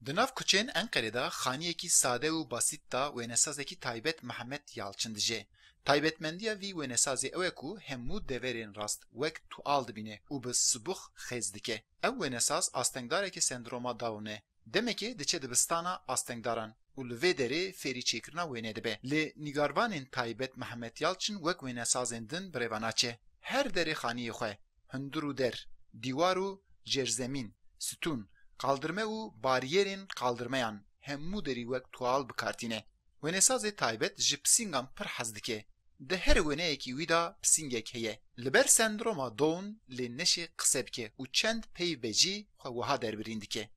Di nav kuçeyên Enqerê de xaniyekî sade û basît da wênesazekî taybet Mehmet Yalçın dije. Taybetmendiya vî wênesazê ew e ku hemû deverên rast wek tual dibîne û bi sibûx xêz dike. Ew wênesaz astengdarekî sendroma Down e. Demekê diçe dibistana astengdaran û li vê derê fêrî çêkirina wêne dibe. Lê nîgarvanên taybet Mehmet Yalçın wek wênesazên din birêva naçe. Her derê xaniyê xwe, hundir û der, dîwar û jerzemîn, stûn, kaldırme û bariyerên kaldırmayan hemû derî wek tual bikartîne. Wênesazê taybet ji pisîngan pir hez dike. Di her wêneyekî wî da pisîngek heye. Li ber sendroma Down lê neşê qise bike û çend peyv becî xwe wiha derbirîn dike.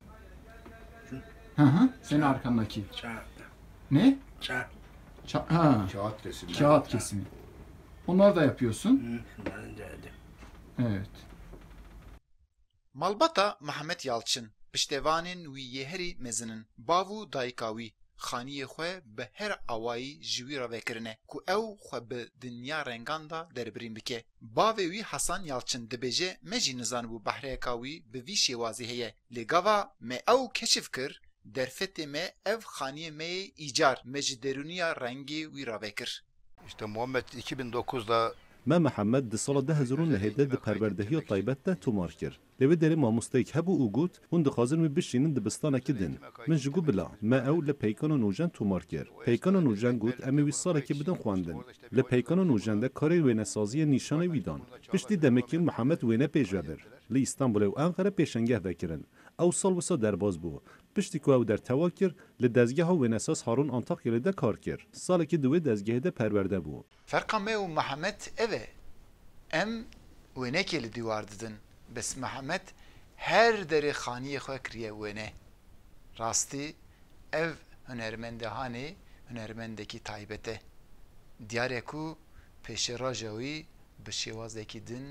Hı hı. Senin arkandaki. Kağıt. Ne? Kağıt. Ha. Kağıt resimi. Kağıt kesimi. Onları da yapıyorsun. Şundan derdim. Evet. Malbata Mehmet Yalçın piştevanên wî yê herî mezinin bav û dayika wî xaniyê xwe bi her awayî ji wî re vekirine ku ew xwe bi dinya rengan da derbirîn bike. Bavê wî Hasan Yalçın dibêje me jî nizanibû behreyeka wî bi vî şêwazî heye. Lê gava me ew keşif kir derfetê me ev xaniyê me yê îcar me ji derûniya rengê wî re vekir. İşte Muhammed 2009'da ما محمد di sala 2000 lehêde di perwerdehiya taybet de tomar kir. Lê derê mamosteyek hebû û got hûn dixwazin min bişînin dibistanekî din. Min ji gû bila me ew li peykana nûjen tomar kir. Peykana nûjen got em ê wî salekê bidin xwendin. Li peykana nûjen de karê wênesaziyê nîşanê wî dan. Piştî demekî Mihemed wêne pêş vebir. Li Îstanbulê û Enqere pêşengeh vekirin. Ew sal wisa derbas bû. Piştî ku ew dertewa kir, li dezgeha wênesaz Harun Antakyalê de kar kir. Salekî di wê dezgehê de perwerde bû. Ferqa me û Mehmet ev e. Em wênekê li dîwar didin. Bes Mehmet her derê xaniyê xwe kiriye wêne. Rastî ev hunermendehanê hunermendekî taybet e. Diyar e ku pêşêraja wî bi şêwazekî din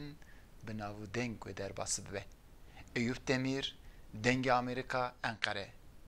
bi navûdeng wê derbasî bibe. Eyüp Demir, Dengê Amerîka, Enqere.